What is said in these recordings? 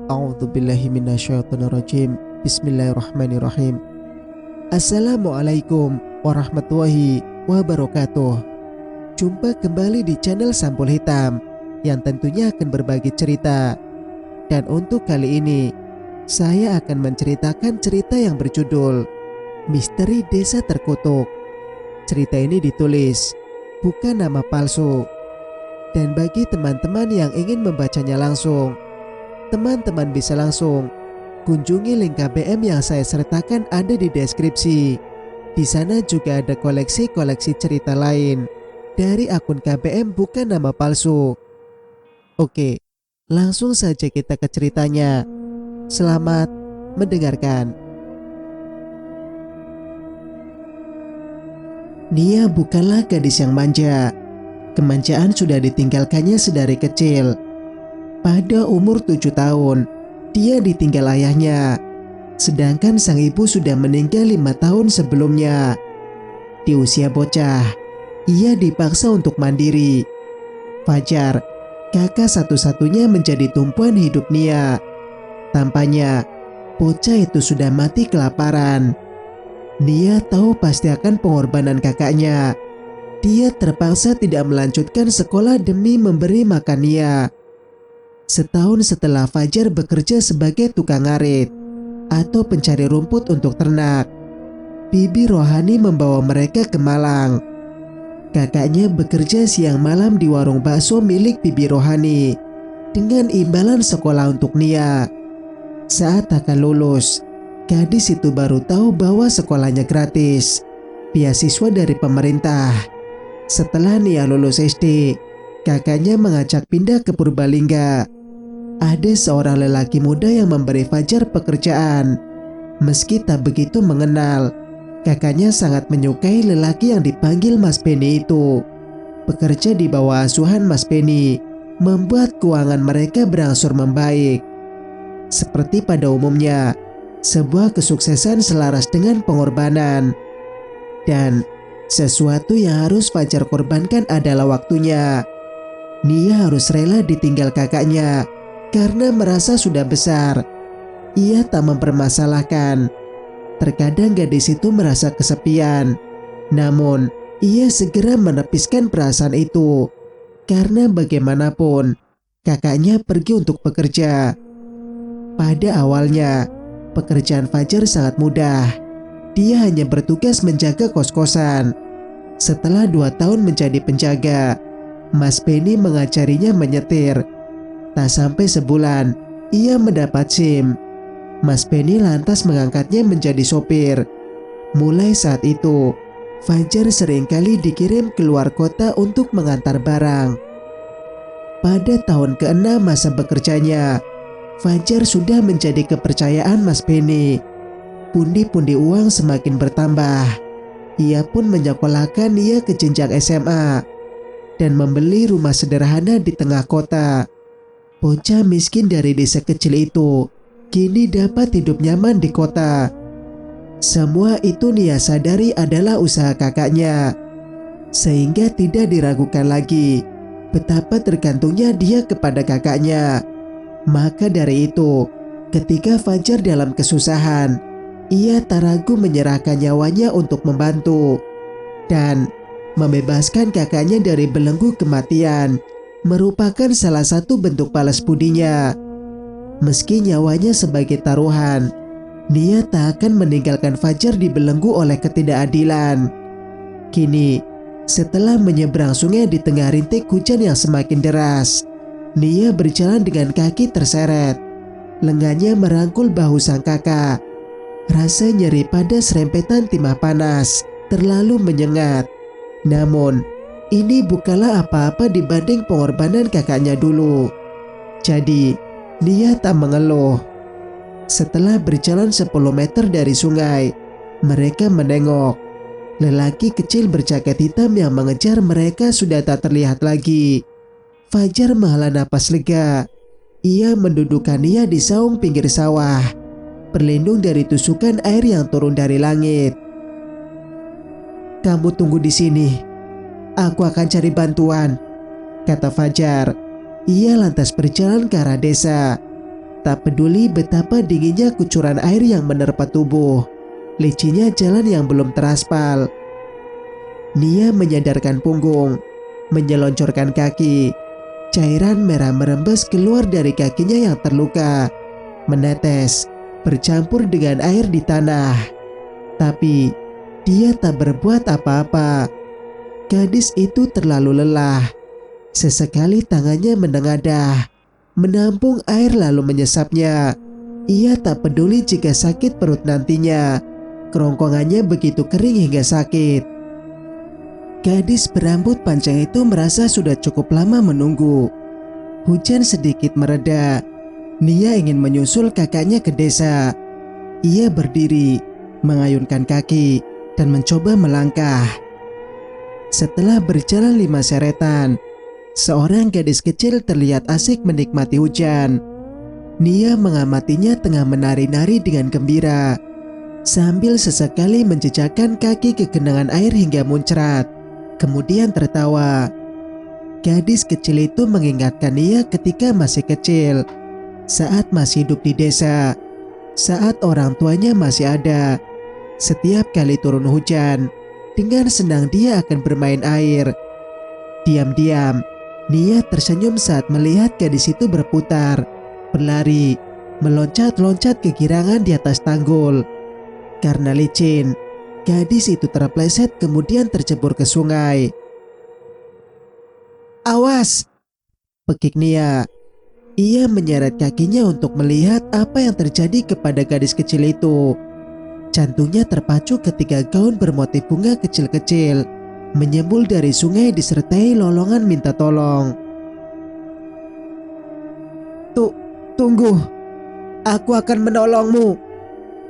A'udzubillahi minasyaitonirrajim. Bismillahirrahmanirrahim. Assalamualaikum warahmatullahi wabarakatuh. Jumpa kembali di channel Sampul Hitam yang tentunya akan berbagi cerita. Dan untuk kali ini, saya akan menceritakan cerita yang berjudul Misteri Desa Terkutuk. Cerita ini ditulis bukan nama palsu. Dan bagi teman-teman yang ingin membacanya langsung, teman-teman bisa langsung kunjungi link KBM yang saya sertakan ada di deskripsi. Di sana juga ada koleksi-koleksi cerita lain dari akun KBM bukan nama palsu. Oke, langsung saja kita ke ceritanya. Selamat mendengarkan. Nia bukanlah gadis yang manja. Kemanjaan sudah ditinggalkannya sedari kecil. Pada umur 7 tahun, dia ditinggal ayahnya. Sedangkan sang ibu sudah meninggal 5 tahun sebelumnya. Di usia bocah, ia dipaksa untuk mandiri. Fajar, kakak satu-satunya menjadi tumpuan hidup Nia. Tampaknya, bocah itu sudah mati kelaparan. Nia tahu pasti akan pengorbanan kakaknya. Dia terpaksa tidak melanjutkan sekolah demi memberi makan Nia. Setahun setelah Fajar bekerja sebagai tukang ngarit atau pencari rumput untuk ternak, Bibi Rohani membawa mereka ke Malang. Kakaknya bekerja siang malam di warung bakso milik Bibi Rohani dengan imbalan sekolah untuk Nia. Saat akan lulus, gadis itu baru tahu bahwa sekolahnya gratis, beasiswa dari pemerintah. Setelah Nia lulus SD, kakaknya mengajak pindah ke Purbalingga. Ada seorang lelaki muda yang memberi Fajar pekerjaan. Meski tak begitu mengenal, kakaknya sangat menyukai lelaki yang dipanggil Mas Beni itu. Bekerja di bawah asuhan Mas Beni membuat keuangan mereka berangsur membaik. Seperti pada umumnya, sebuah kesuksesan selaras dengan pengorbanan. Dan sesuatu yang harus Fajar korbankan adalah waktunya. Nia harus rela ditinggal kakaknya karena merasa sudah besar. Ia tak mempermasalahkan. Terkadang gadis itu merasa kesepian. Namun, ia segera menepiskan perasaan itu. Karena bagaimanapun, kakaknya pergi untuk bekerja. Pada awalnya, pekerjaan Fajar sangat mudah. Dia hanya bertugas menjaga kos-kosan. Setelah 2 tahun menjadi penjaga, Mas Beni mengajarinya menyetir. Tak sampai sebulan, ia mendapat SIM. Mas Beni lantas mengangkatnya menjadi sopir. Mulai saat itu, Fajar seringkali dikirim keluar kota untuk mengantar barang. Pada tahun ke-6 masa bekerjanya, Fajar sudah menjadi kepercayaan Mas Beni. Pundi-pundi uang semakin bertambah. Ia pun menyekolahkan Nia ke jenjang SMA dan membeli rumah sederhana di tengah kota. Bocah miskin dari desa kecil itu kini dapat hidup nyaman di kota. Semua itu Nia sadari adalah usaha kakaknya, sehingga tidak diragukan lagi betapa tergantungnya dia kepada kakaknya. Maka dari itu, ketika Fajar dalam kesusahan, ia tak ragu menyerahkan nyawanya untuk membantu. Dan membebaskan kakaknya dari belenggu kematian merupakan salah satu bentuk balas budinya. Meski nyawanya sebagai taruhan, Nia tak akan meninggalkan Fajar dibelenggu oleh ketidakadilan. Kini, setelah menyeberang sungai di tengah rintik hujan yang semakin deras, Nia berjalan dengan kaki terseret. Lengannya merangkul bahu sang kakak. Rasa nyeri pada serempetan timah panas terlalu menyengat. Namun, ini bukanlah apa-apa dibanding pengorbanan kakaknya dulu. Jadi, Nia tak mengeluh. Setelah berjalan 10 meter dari sungai, mereka menengok. Lelaki kecil berjaket hitam yang mengejar mereka sudah tak terlihat lagi. Fajar menghela napas lega. Ia mendudukkan Nia di saung pinggir sawah, berlindung dari tusukan air yang turun dari langit. "Kamu tunggu di sini. Aku akan cari bantuan," kata Fajar. Ia lantas berjalan ke arah desa. tak peduli betapa dinginnya kucuran air yang menerpa tubuh, licinnya jalan yang belum teraspal. Nia menyadarkan punggung, menyeloncorkan kaki. Cairan merah merembes keluar dari kakinya yang terluka, menetes, bercampur dengan air di tanah. Tapi dia tak berbuat apa-apa. Gadis itu terlalu lelah. Sesekali tangannya menengadah, menampung air lalu menyesapnya. Ia tak peduli jika sakit perut nantinya. Kerongkongannya begitu kering hingga sakit. Gadis berambut panjang itu merasa sudah cukup lama menunggu. Hujan sedikit mereda. Nia ingin menyusul kakaknya ke desa. Ia berdiri, mengayunkan kaki, dan mencoba melangkah. Setelah berjalan 5 seretan, seorang gadis kecil terlihat asik menikmati hujan. Nia mengamatinya tengah menari-nari dengan gembira, sambil sesekali menjejakkan kaki ke genangan air hingga muncrat. Kemudian tertawa. Gadis kecil itu mengingatkan Nia ketika masih kecil, saat masih hidup di desa, saat orang tuanya masih ada. Setiap kali turun hujan, dengan senang dia akan bermain air. Diam-diam, Nia tersenyum saat melihat gadis itu berputar, berlari, meloncat-loncat kegirangan di atas tanggul. Karena licin, gadis itu terpleset kemudian tercebur ke sungai. "Awas!" pekik Nia. Ia menyeret kakinya untuk melihat apa yang terjadi kepada gadis kecil itu. Jantungnya terpacu ketika gaun bermotif bunga kecil-kecil menyembul dari sungai disertai lolongan minta tolong. Tunggu, aku akan menolongmu,"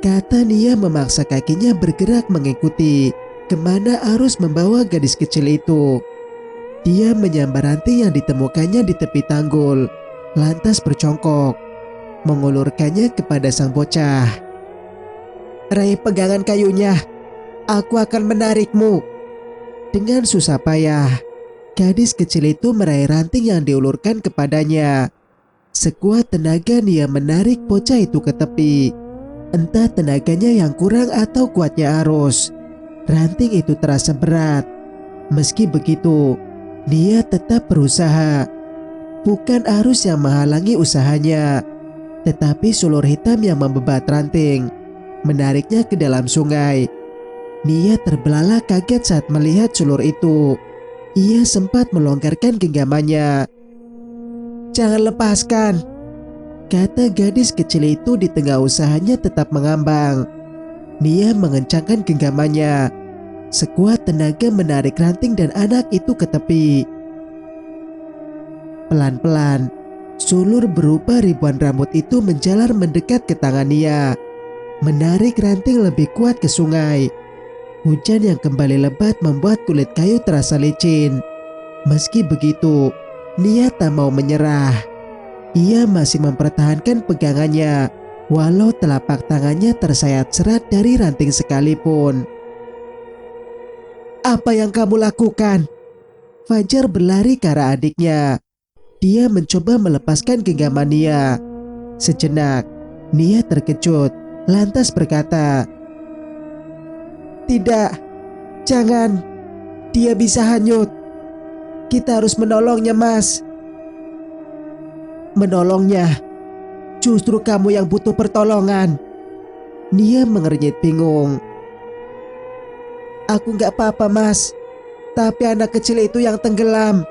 kata Nia memaksa kakinya bergerak mengikuti kemana arus membawa gadis kecil itu. Dia menyambar ranting yang ditemukannya di tepi tanggul, lantas bercongkok, mengulurkannya kepada sang bocah. "Raih pegangan kayunya, aku akan menarikmu." Dengan susah payah, gadis kecil itu meraih ranting yang diulurkan kepadanya. Sekuat tenaga Nia menarik bocah itu ke tepi. Entah tenaganya yang kurang atau kuatnya arus, ranting itu terasa berat. Meski begitu, Nia tetap berusaha. Bukan arus yang menghalangi usahanya, tetapi sulur hitam yang membebat ranting, menariknya ke dalam sungai. Nia terbelalak kaget saat melihat sulur itu. Ia sempat melonggarkan genggamannya. "Jangan lepaskan," kata gadis kecil itu di tengah usahanya tetap mengambang. Nia mengencangkan genggamannya, sekuat tenaga menarik ranting dan anak itu ke tepi. Pelan-pelan, sulur berupa ribuan rambut itu menjalar mendekat ke tangan Nia, menarik ranting lebih kuat ke sungai. Hujan yang kembali lebat membuat kulit kayu terasa licin. Meski begitu, Nia tak mau menyerah. Ia masih mempertahankan pegangannya, walau telapak tangannya tersayat serat dari ranting sekalipun. "Apa yang kamu lakukan?" Fajar berlari ke arah adiknya. Dia mencoba melepaskan genggaman Nia. Sejenak, Nia terkejut, lantas berkata, "Tidak, jangan. Dia bisa hanyut. Kita harus menolongnya, Mas." "Menolongnya? Justru kamu yang butuh pertolongan." Nia mengernyit bingung. "Aku gak apa-apa, Mas. Tapi anak kecil itu yang tenggelam."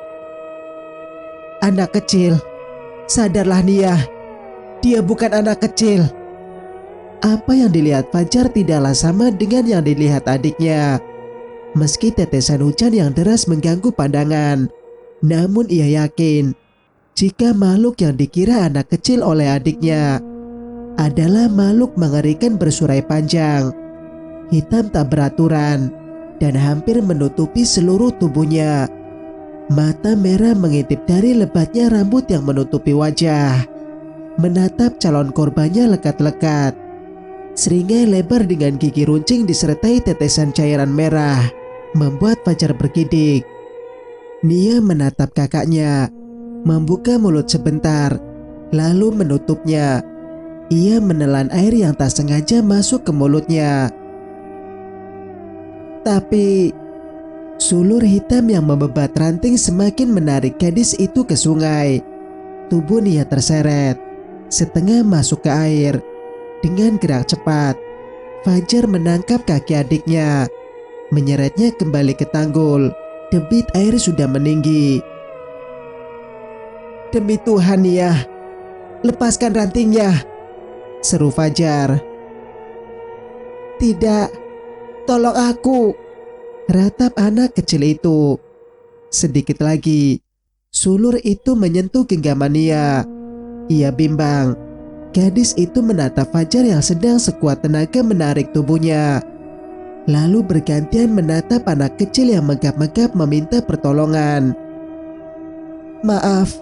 "Anak kecil? Sadarlah Nia. Dia bukan anak kecil." Apa yang dilihat Fajar tidaklah sama dengan yang dilihat adiknya. Meski tetesan hujan yang deras mengganggu pandangan, namun ia yakin jika makhluk yang dikira anak kecil oleh adiknya adalah makhluk mengerikan bersurai panjang, hitam tak beraturan, dan hampir menutupi seluruh tubuhnya. Mata merah mengintip dari lebatnya rambut yang menutupi wajah, menatap calon korbannya lekat-lekat. Seringai lebar dengan gigi runcing disertai tetesan cairan merah membuat Fajar bergidik. Nia menatap kakaknya, membuka mulut sebentar, lalu menutupnya Ia menelan air yang tak sengaja masuk ke mulutnya. Tapi sulur hitam yang membebat ranting semakin menarik gadis itu ke sungai. Tubuh Nia terseret, setengah masuk ke air. Dengan gerak cepat, Fajar menangkap kaki adiknya, menyeretnya kembali ke tanggul. Debit air sudah meninggi. "Demi Tuhan Nia, lepaskan rantingnya," seru Fajar. "Tidak, tolong aku," ratap anak kecil itu. Sedikit lagi, sulur itu menyentuh genggaman Nia. Ia bimbang. Gadis itu menatap Fajar yang sedang sekuat tenaga menarik tubuhnya. Lalu bergantian menatap anak kecil yang megap-megap meminta pertolongan. "Maaf,"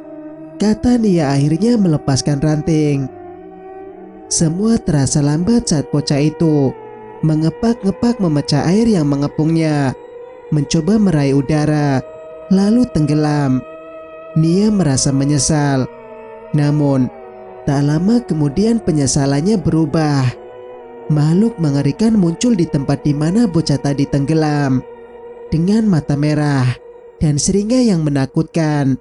kata Nia akhirnya melepaskan ranting. Semua terasa lambat saat bocah itu mengepak-ngepak memecah air yang mengepungnya, mencoba meraih udara, lalu tenggelam. Nia merasa menyesal. Namun, tak lama kemudian penyesalannya berubah. Makhluk mengerikan muncul di tempat di mana bocah tadi tenggelam. Dengan mata merah dan seringai yang menakutkan,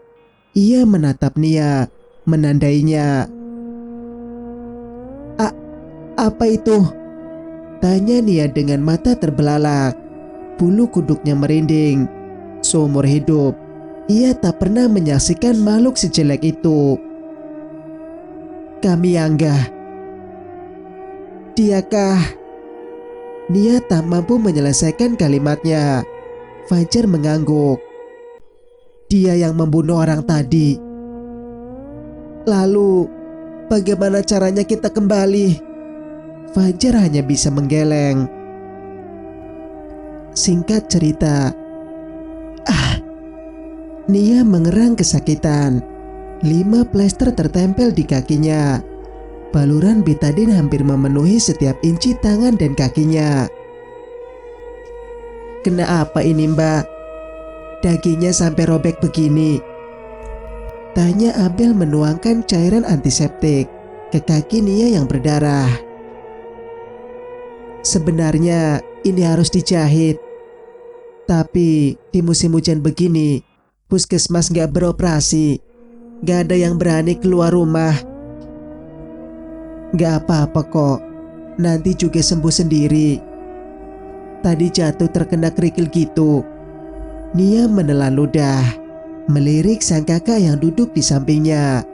ia menatap Nia, menandainya. Apa itu?" tanya Nia dengan mata terbelalak. Bulu kuduknya merinding. Seumur hidup, ia tak pernah menyaksikan makhluk sejelek itu. "Kami Angga." "Diakah?" Nia tak mampu menyelesaikan kalimatnya. Fajar mengangguk. "Dia yang membunuh orang tadi." "Lalu, bagaimana caranya kita kembali?" Fajar hanya bisa menggeleng. Singkat cerita, Nia mengerang kesakitan. 5 plester tertempel di kakinya. Baluran betadin hampir memenuhi setiap inci tangan dan kakinya. "Kena apa ini Mbak? Dagingnya sampai robek begini?" tanya Abel menuangkan cairan antiseptik ke kaki Nia yang berdarah. "Sebenarnya ini harus dijahit. Tapi di musim hujan begini, puskesmas gak beroperasi. Gak ada yang berani keluar rumah." "Gak apa-apa kok, nanti juga sembuh sendiri. Tadi jatuh terkena kerikil gitu." Nia menelan ludah, melirik sang kakak yang duduk di sampingnya.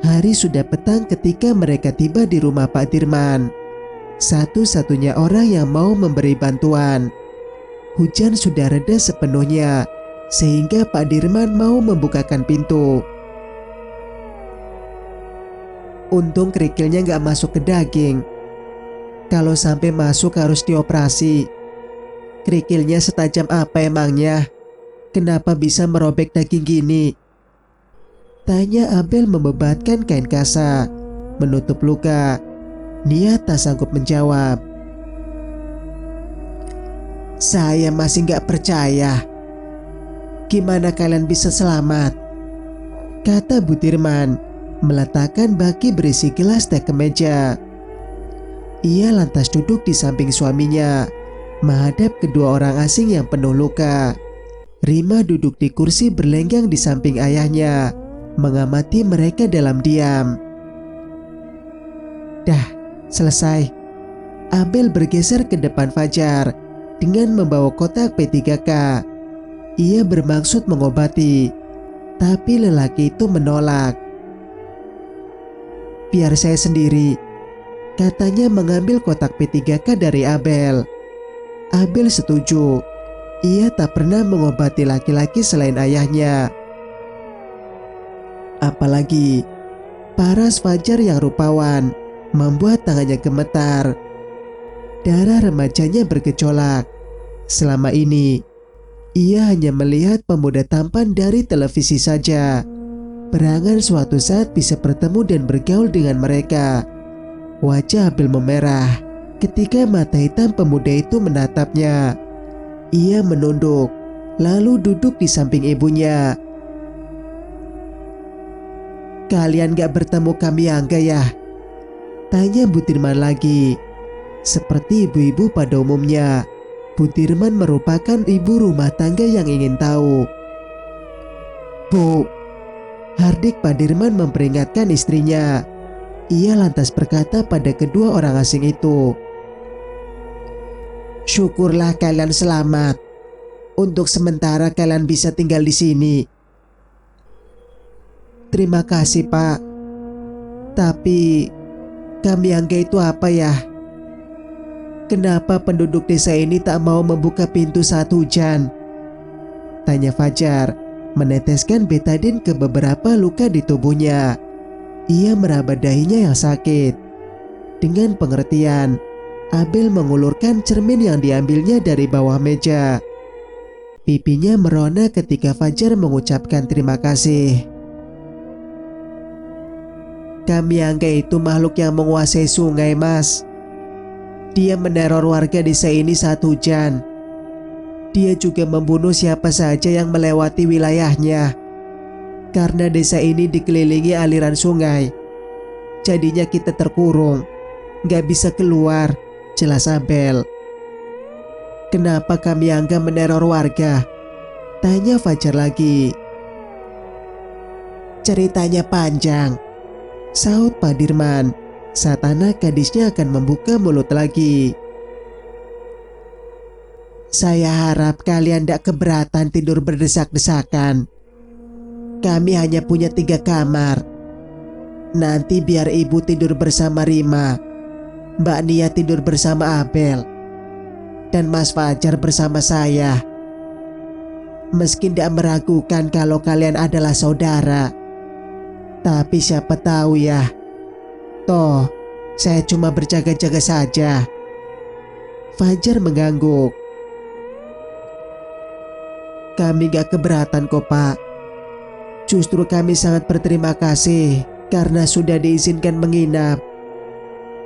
Hari sudah petang ketika mereka tiba di rumah Pak Dirman, satu-satunya orang yang mau memberi bantuan. Hujan sudah reda sepenuhnya, sehingga Pak Dirman mau membukakan pintu. "Untung kerikilnya gak masuk ke daging. Kalau sampai masuk harus dioperasi. Kerikilnya setajam apa emangnya? Kenapa bisa merobek daging gini?" tanya Abel membebatkan kain kasa menutup luka. Nia tak sanggup menjawab. "Saya masih gak percaya. Gimana kalian bisa selamat?" kata Bu Dirman, meletakkan baki berisi gelas teh ke meja. Ia lantas duduk di samping suaminya, menghadap kedua orang asing yang penuh luka. Rima duduk di kursi berlenggang di samping ayahnya, mengamati mereka dalam diam. "Dah, selesai." Abel bergeser ke depan Fajar dengan membawa kotak P3K. Ia bermaksud mengobati, tapi lelaki itu menolak. "Biar saya sendiri," katanya mengambil kotak P3K dari Abel. Abel setuju. Ia tak pernah mengobati laki-laki selain ayahnya. Apalagi paras Fajar yang rupawan membuat tangannya gemetar. Darah remajanya bergejolak. Selama ini, ia hanya melihat pemuda tampan dari televisi saja. Berangan suatu saat bisa bertemu dan bergaul dengan mereka. Wajah Abel memerah ketika mata hitam pemuda itu menatapnya. Ia menunduk, lalu duduk di samping ibunya. "Kalian gak bertemu kami Angga ya?" Tanya Budirman lagi. Seperti ibu-ibu pada umumnya, Budirman merupakan ibu rumah tangga yang ingin tahu. Bu, hardik Padirman memperingatkan istrinya. Ia lantas berkata pada kedua orang asing itu, syukurlah kalian selamat. Untuk sementara kalian bisa tinggal di sini. Terima kasih, Pak. Tapi kami angga itu apa ya? Kenapa penduduk desa ini tak mau membuka pintu saat hujan? Tanya Fajar, meneteskan betadin ke beberapa luka di tubuhnya. Ia meraba dahinya yang sakit. Dengan pengertian, Abel mengulurkan cermin yang diambilnya dari bawah meja. Pipinya merona ketika Fajar mengucapkan terima kasih. Kami angga itu makhluk yang menguasai sungai, Mas. Dia meneror warga desa ini saat hujan. Dia juga membunuh siapa saja yang melewati wilayahnya. Karena desa ini dikelilingi aliran sungai, jadinya kita terkurung, gak bisa keluar, jelas Abel. Kenapa kami angga meneror warga? Tanya Fajar lagi. Ceritanya panjang, sahut Padirman saat anak gadisnya akan membuka mulut lagi. Saya harap kalian tidak keberatan tidur berdesak-desakan. Kami hanya punya 3 kamar. Nanti biar ibu tidur bersama Rima, Mbak Nia tidur bersama Abel, dan Mas Fajar bersama saya. Meski tidak meragukan kalau kalian adalah saudara, tapi siapa tahu ya. Toh, saya cuma berjaga-jaga saja. Fajar mengangguk. Kami gak keberatan kok, Pak. Justru kami sangat berterima kasih karena sudah diizinkan menginap.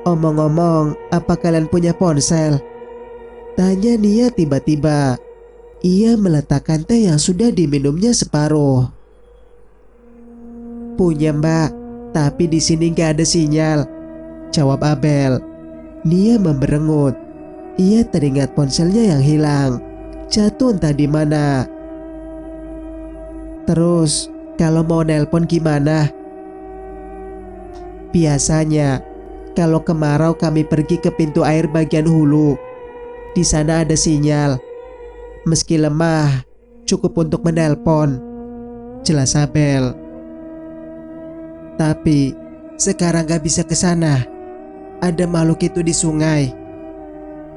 Omong-omong, apa kalian punya ponsel? Tanya Nia tiba-tiba. Ia meletakkan teh yang sudah diminumnya separuh. Punya, Mbak, tapi di sini gak ada sinyal, jawab Abel. Nia memberengut. Ia teringat ponselnya yang hilang, jatuh entah di mana. Terus, kalau mau nelpon gimana? Biasanya, kalau kemarau kami pergi ke pintu air bagian hulu. Di sana ada sinyal. Meski lemah, cukup untuk menelpon, jelas Abel. Tapi sekarang gak bisa ke sana. Ada makhluk itu di sungai.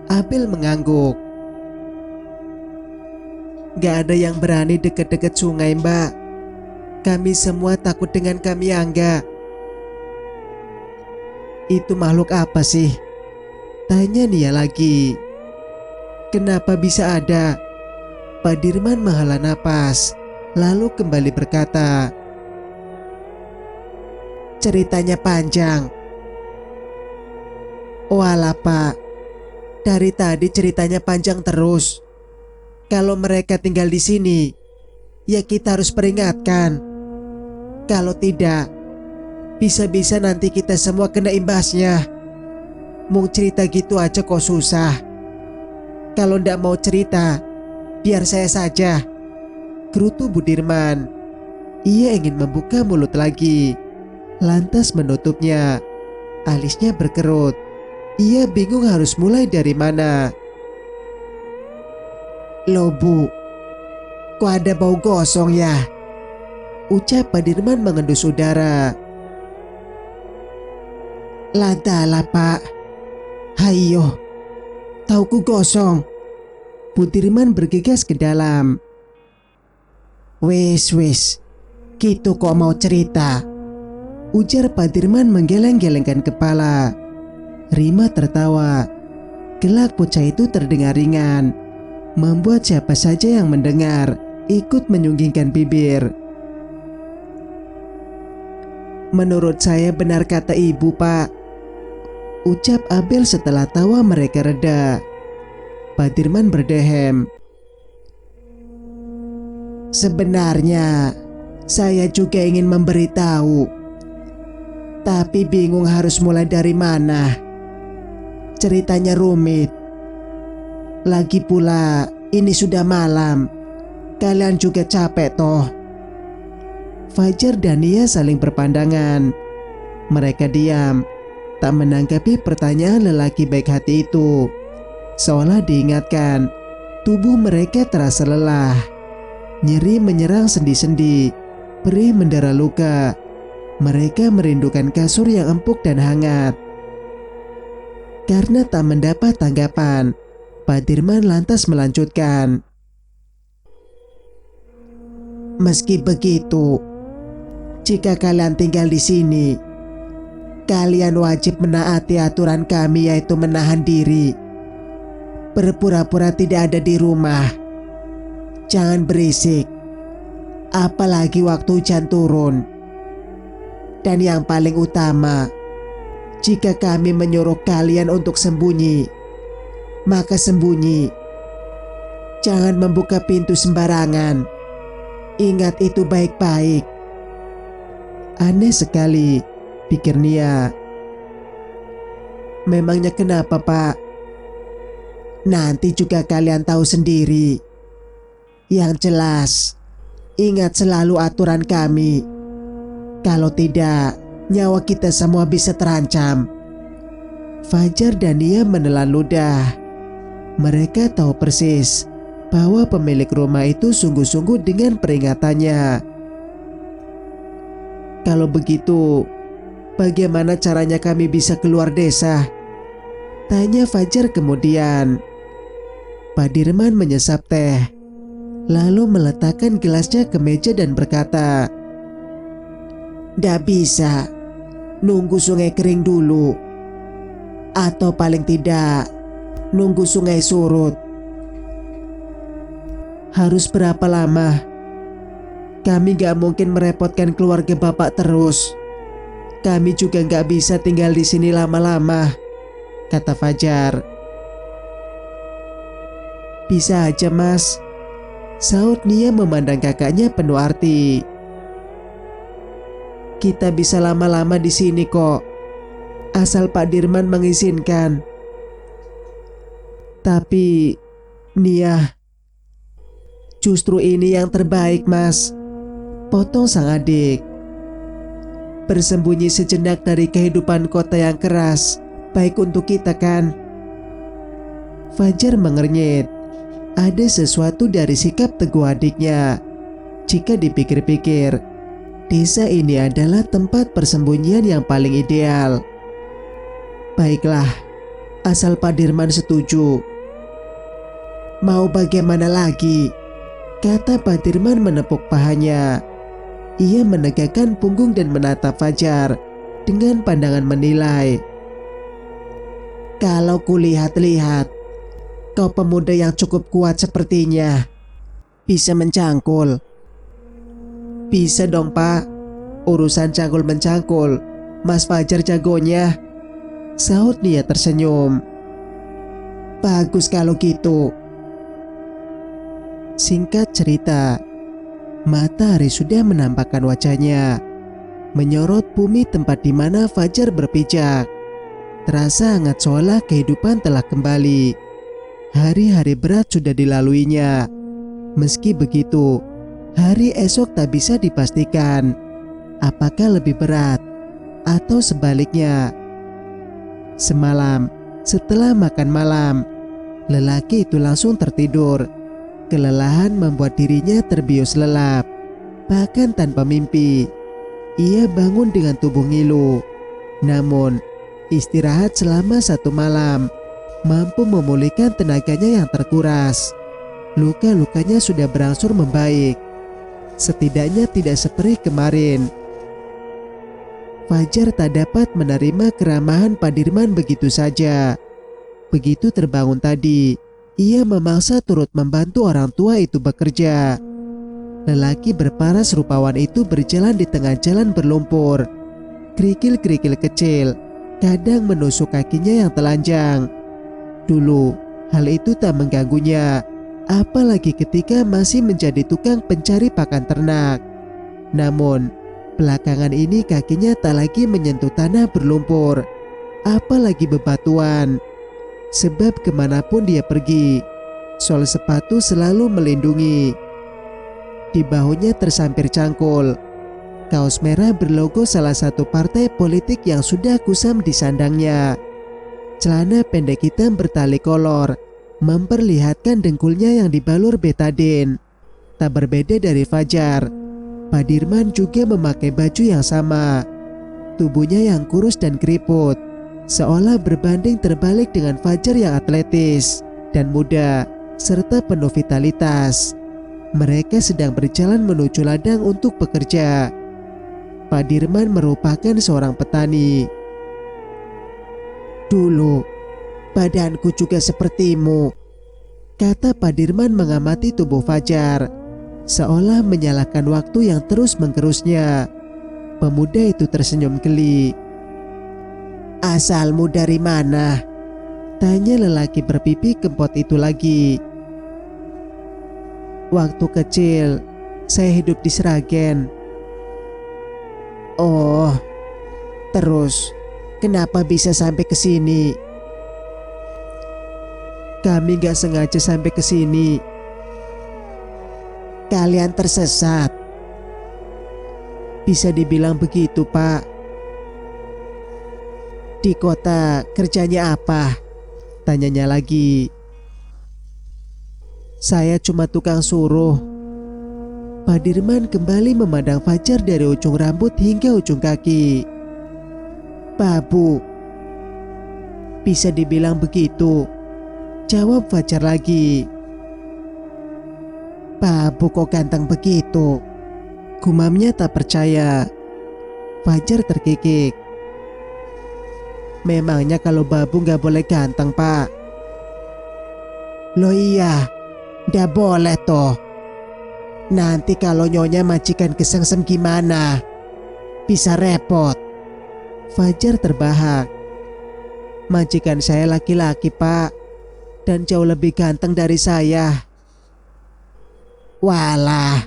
Abel mengangguk. Gak ada yang berani deket-deket sungai, Mbak. Kami semua takut dengan kami angga. Itu makhluk apa sih? Tanya Nia lagi. Kenapa bisa ada? Padirman menghela napas, lalu kembali berkata, ceritanya panjang. Walah, Pak, dari tadi ceritanya panjang terus. Kalau mereka tinggal di sini, ya kita harus peringatkan. Kalau tidak, bisa-bisa nanti kita semua kena imbasnya. Mau cerita gitu aja kok susah. Kalau ndak mau cerita, biar saya saja, gerutu Budirman. Ia ingin membuka mulut lagi, lantas menutupnya. Alisnya berkerut. Ia bingung harus mulai dari mana. Loh, Bu, kok ada bau gosong ya? Ucap Padirman mengendus udara. Ladalah, Pak. Hayo, tauku gosong. Budirman bergegas ke dalam. Wis, gitu kok mau cerita? Ujar Padirman menggeleng-gelengkan kepala. Rima tertawa. Gelak bocah itu terdengar ringan, membuat siapa saja yang mendengar ikut menyunggingkan bibir. Menurut saya benar kata ibu, Pak, ucap Abel setelah tawa mereka reda. Padirman berdehem. Sebenarnya saya juga ingin memberitahu, Tapi bingung harus mulai dari mana. Ceritanya rumit. Lagi pula ini sudah malam. Kalian juga capek toh. Fajar dan Nia saling berpandangan. Mereka diam, tak menanggapi pertanyaan lelaki baik hati itu. Seolah diingatkan, tubuh mereka terasa lelah. Nyeri menyerang sendi-sendi, perih mendara luka. Mereka merindukan kasur yang empuk dan hangat. Karena tak mendapat tanggapan, Pak Dirman lantas melanjutkan. Meski begitu, jika kalian tinggal di sini, kalian wajib menaati aturan kami, yaitu menahan diri. Berpura-pura tidak ada di rumah. Jangan berisik, apalagi waktu hujan turun. Dan yang paling utama, jika kami menyuruh kalian untuk sembunyi, maka sembunyi. Jangan membuka pintu sembarangan. Ingat itu baik-baik. Aneh sekali, pikir Nia. Memangnya kenapa, Pak? Nanti juga kalian tahu sendiri. Yang jelas, ingat selalu aturan kami. Kalau tidak, nyawa kita semua bisa terancam. Fajar dan Nia menelan ludah. Mereka tahu persis bahwa pemilik rumah itu sungguh-sungguh dengan peringatannya. Kalau begitu, bagaimana caranya kami bisa keluar desa? Tanya Fajar kemudian. Pak Dirman menyesap teh, lalu meletakkan gelasnya ke meja dan berkata, "Nggak bisa, nunggu sungai kering dulu. Atau paling tidak, nunggu sungai surut." Harus berapa lama? Kami gak mungkin merepotkan keluarga Bapak terus. Kami juga gak bisa tinggal di sini lama-lama, kata Fajar. Bisa aja, Mas, saut Nia memandang kakaknya penuh arti. Kita bisa lama-lama di sini kok, asal Pak Dirman mengizinkan. Tapi, Nia, justru ini yang terbaik, Mas, potong sang adik. Bersembunyi sejenak dari kehidupan kota yang keras, baik untuk kita kan? Fajar mengernyit. Ada sesuatu dari sikap teguh adiknya. Jika dipikir-pikir, desa ini adalah tempat persembunyian yang paling ideal. Baiklah, asal Pak Dirman setuju. Mau bagaimana lagi? Kata Pak Dirman menepuk pahanya. Ia menegakkan punggung dan menatap Fajar dengan pandangan menilai. Kalau kulihat-lihat, kau pemuda yang cukup kuat sepertinya. Bisa mencangkul. Bisa dong, Pak. Urusan cangkul-mencangkul, Mas Fajar jagonya. Saut Nia tersenyum. Bagus kalau gitu. Singkat cerita, matahari sudah menampakkan wajahnya, menyorot bumi tempat di mana Fajar berpijak. Terasa hangat seolah kehidupan telah kembali. Hari-hari berat sudah dilaluinya. Meski begitu, hari esok tak bisa dipastikan apakah lebih berat atau sebaliknya. Semalam, setelah makan malam, lelaki itu langsung tertidur. Kelelahan membuat dirinya terbius lelap. Bahkan tanpa mimpi, ia bangun dengan tubuh ngilu. Namun, istirahat selama 1 malam mampu memulihkan tenaganya yang terkuras. Luka-lukanya sudah berangsur membaik. Setidaknya tidak seperti kemarin. Fajar tak dapat menerima keramahan Pak Dirman begitu saja. Begitu terbangun tadi, ia memaksa turut membantu orang tua itu bekerja. Lelaki berparas rupawan itu berjalan di tengah jalan berlumpur. Kerikil-kerikil kecil kadang menusuk kakinya yang telanjang. Dulu, hal itu tak mengganggunya, apalagi ketika masih menjadi tukang pencari pakan ternak. Namun, Belakangan ini kakinya tak lagi menyentuh tanah berlumpur, apalagi bebatuan. Sebab kemanapun dia pergi, sol sepatu selalu melindungi. Di bahunya tersampir cangkul, kaos merah berlogo salah satu partai politik yang sudah kusam di sandangnya. Celana pendek hitam bertali kolor memperlihatkan dengkulnya yang dibalur betadin. Tak berbeda dari Fajar, Pak Dirman juga memakai baju yang sama. Tubuhnya yang kurus dan keriput, seolah berbanding terbalik dengan Fajar yang atletis dan muda serta penuh vitalitas. Mereka sedang berjalan menuju ladang untuk bekerja. Pak Dirman merupakan seorang petani. "Dulu, badanku juga sepertimu," kata Pak Dirman mengamati tubuh Fajar, seolah menyalahkan waktu yang terus menggerusnya. Pemuda itu tersenyum geli. "Asalmu dari mana?" tanya lelaki berpipi kempot itu lagi. "Waktu kecil, saya hidup di Sragen." "Oh, terus kenapa bisa sampai ke sini?" "Kami gak sengaja sampai ke sini." "Kalian tersesat?" "Bisa dibilang begitu, Pak." "Di kota kerjanya apa?" tanyanya lagi. "Saya cuma tukang suruh." Pak Dirman kembali memandang Fajar dari ujung rambut hingga ujung kaki. "Babu." "Bisa dibilang begitu," jawab Fajar lagi. "Babu kok ganteng begitu?" gumamnya tak percaya. Fajar terkikik. "Memangnya kalau babu gak boleh ganteng, Pak?" "Loh iya, gak boleh toh. Nanti kalau nyonya majikan kesengsem gimana? Bisa repot." Fajar terbahak. "Majikan saya laki-laki, Pak, dan jauh lebih ganteng dari saya." "Walah,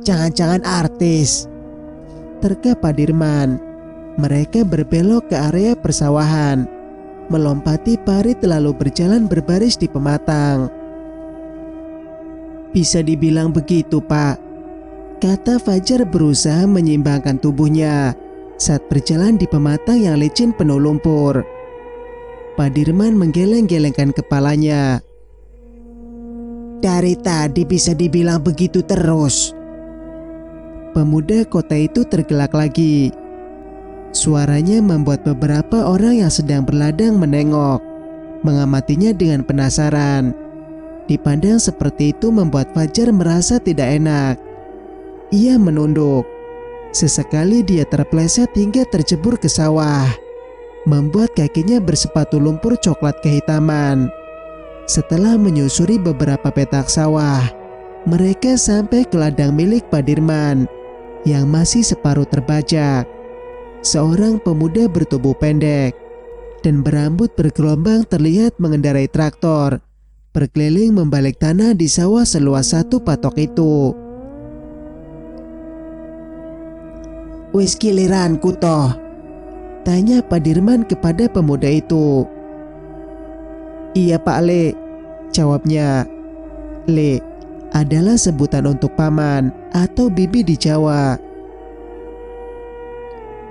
jangan-jangan artis," terka Pak Dirman. Mereka berbelok ke area persawahan, melompati parit lalu berjalan berbaris di pematang. "Bisa dibilang begitu, Pak," kata Fajar berusaha menyeimbangkan tubuhnya saat berjalan di pematang yang licin penuh lumpur. Pak Dirman menggeleng-gelengkan kepalanya. "Dari tadi bisa dibilang begitu terus." Pemuda kota itu tergelak lagi. Suaranya membuat beberapa orang yang sedang berladang menengok, mengamatinya dengan penasaran. Dipandang seperti itu membuat Fajar merasa tidak enak. Ia menunduk. Sesekali dia terpleset hingga tercebur ke sawah, membuat kakinya bersepatu lumpur coklat kehitaman. Setelah menyusuri beberapa petak sawah, mereka sampai ke ladang milik Pak Dirman yang masih separuh terbajak. Seorang pemuda bertubuh pendek dan berambut bergelombang terlihat mengendarai traktor berkeliling membalik tanah di sawah seluas 1 patok itu. "Wis giliranku toh?" tanya Pak Dirman kepada pemuda itu. "Iya Pak Le," jawabnya. Le adalah sebutan untuk paman atau bibi di Jawa.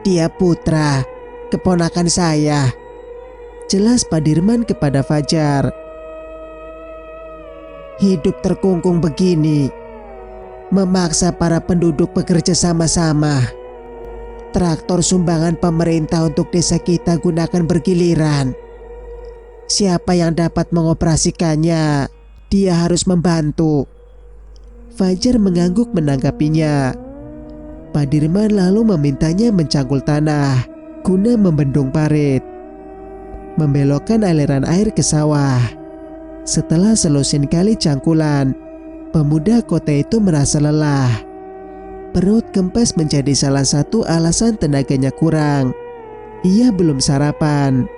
"Dia putra, keponakan saya," jelas Pak Dirman kepada Fajar. "Hidup terkungkung begini, memaksa para penduduk bekerja sama-sama. Traktor sumbangan pemerintah untuk desa kita gunakan bergiliran. Siapa yang dapat mengoperasikannya, dia harus membantu." Fajar mengangguk menanggapinya. Pak Dirman lalu memintanya mencangkul tanah guna membendung parit, membelokkan aliran air ke sawah. Setelah selusin kali cangkulan, pemuda kota itu merasa lelah. Perut kempes menjadi salah satu alasan tenaganya kurang. Ia belum sarapan.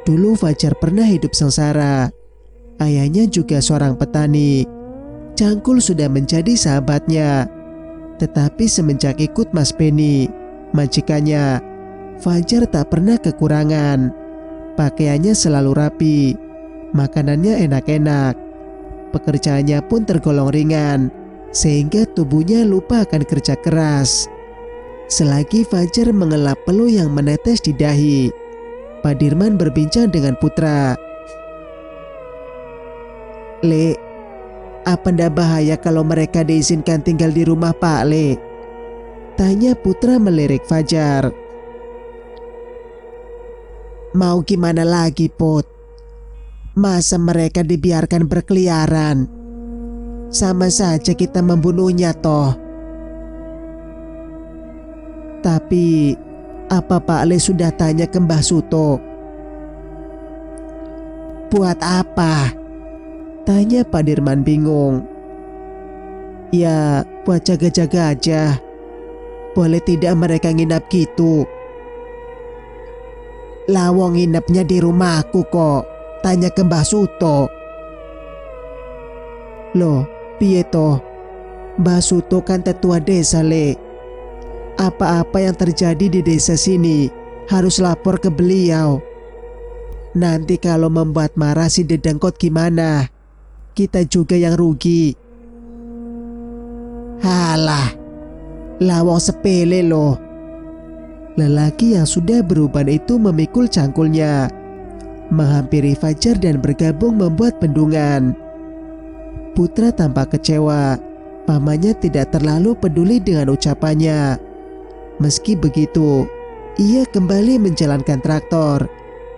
Dulu Fajar pernah hidup sengsara. Ayahnya juga seorang petani. Cangkul sudah menjadi sahabatnya. Tetapi semenjak ikut Mas Benny, majikannya, Fajar tak pernah kekurangan. Pakaiannya selalu rapi, makanannya enak-enak, pekerjaannya pun tergolong ringan, sehingga tubuhnya lupa akan kerja keras. Selagi Fajar mengelap peluh yang menetes di dahi, Pak Dirman berbincang dengan Putra. "Le, apa ndak bahaya kalau mereka diizinkan tinggal di rumah Pak Le?" tanya Putra melirik Fajar. "Mau gimana lagi, Put? Masa mereka dibiarkan berkeliaran? Sama saja kita membunuhnya toh." "Tapi apa Pak Le sudah tanya ke Mbah Suto?" "Buat apa?" tanya Pak Dirman bingung. "Ya, buat jaga-jaga aja. Boleh tidak mereka nginap gitu?" "Lawong nginepnya di rumahku kok. Tanya ke Mbah Suto." "Loh, piye toh? Mbah Suto kan tetua desa, Le. Apa-apa yang terjadi di desa sini harus lapor ke beliau. Nanti kalau membuat marah si Dedengkot gimana? Kita juga yang rugi." "Halah, lawong sepele loh." Lelaki yang sudah beruban itu memikul cangkulnya, menghampiri Fajar dan bergabung membuat bendungan. Putra tampak kecewa. Pamannya tidak terlalu peduli dengan ucapannya. Meski begitu, ia kembali menjalankan traktor,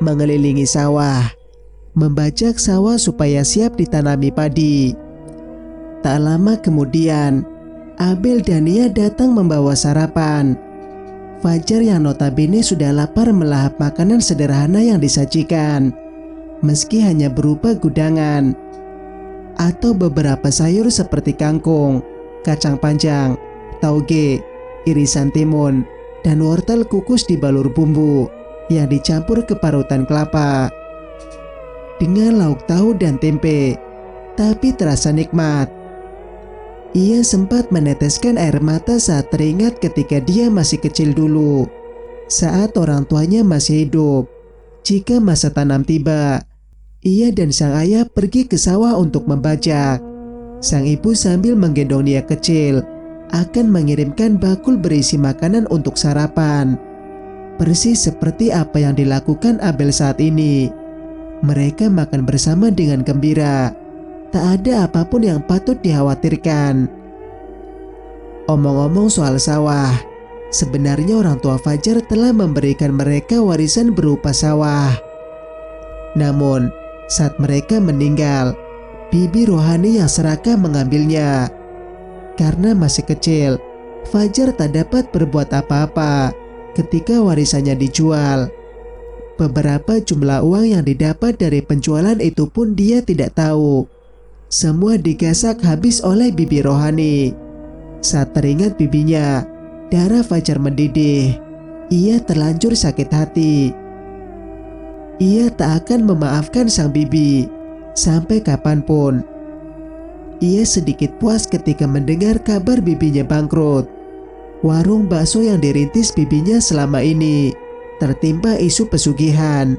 mengelilingi sawah, membajak sawah supaya siap ditanami padi. Tak lama kemudian, Abel dan Nia datang membawa sarapan. Fajar yang notabene sudah lapar melahap makanan sederhana yang disajikan, meski hanya berupa gudangan atau beberapa sayur seperti kangkung, kacang panjang, tauge, irisan timun, dan wortel kukus dibalur bumbu yang dicampur ke parutan kelapa dengan lauk tahu dan tempe, tapi terasa nikmat. Ia sempat meneteskan air mata saat teringat ketika dia masih kecil dulu, saat orang tuanya masih hidup. Jika masa tanam tiba, ia dan sang ayah pergi ke sawah untuk membajak. Sang ibu sambil menggendong Nia kecil akan mengirimkan bakul berisi makanan untuk sarapan. Persis seperti apa yang dilakukan Abel saat ini. Mereka makan bersama dengan gembira. Tak ada apapun yang patut dikhawatirkan. Omong-omong soal sawah, sebenarnya orang tua Fajar telah memberikan mereka warisan berupa sawah. Namun, saat mereka meninggal, bibi rohani yang serakah mengambilnya. Karena masih kecil, Fajar tak dapat berbuat apa-apa ketika warisannya dijual. Beberapa jumlah uang yang didapat dari penjualan itu pun dia tidak tahu. Semua digasak habis oleh bibi rohani. Saat teringat bibinya, darah Fajar mendidih. Ia terlanjur sakit hati. Ia tak akan memaafkan sang bibi sampai kapanpun. Ia sedikit puas ketika mendengar kabar bibinya bangkrut. Warung bakso yang dirintis bibinya selama ini tertimpa isu pesugihan.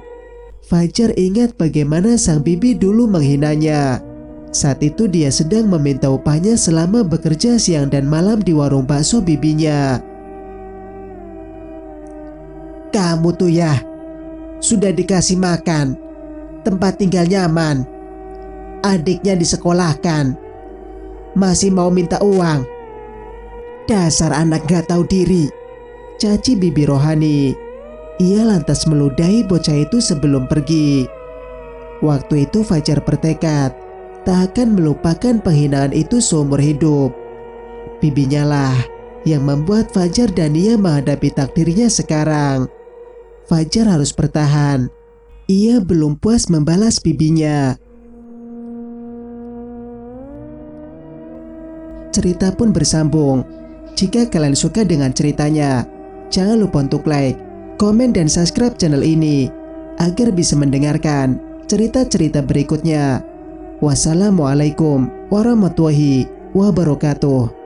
Fajar ingat bagaimana sang bibi dulu menghinanya. Saat itu dia sedang meminta upahnya selama bekerja siang dan malam di warung bakso bibinya. "Kamu tuh ya, sudah dikasih makan, tempat tinggal nyaman, adiknya disekolahkan, masih mau minta uang. Dasar anak gak tahu diri," caci bibi rohani. Ia lantas meludahi bocah itu sebelum pergi. Waktu itu Fajar bertekad tak akan melupakan penghinaan itu seumur hidup. Bibinya lah yang membuat Fajar dan Nia menghadapi takdirnya sekarang. Fajar harus bertahan. Ia belum puas membalas bibinya. Cerita pun bersambung. Jika kalian suka dengan ceritanya, jangan lupa untuk like, komen, dan subscribe channel ini agar bisa mendengarkan cerita-cerita berikutnya. Wassalamualaikum warahmatullahi wabarakatuh.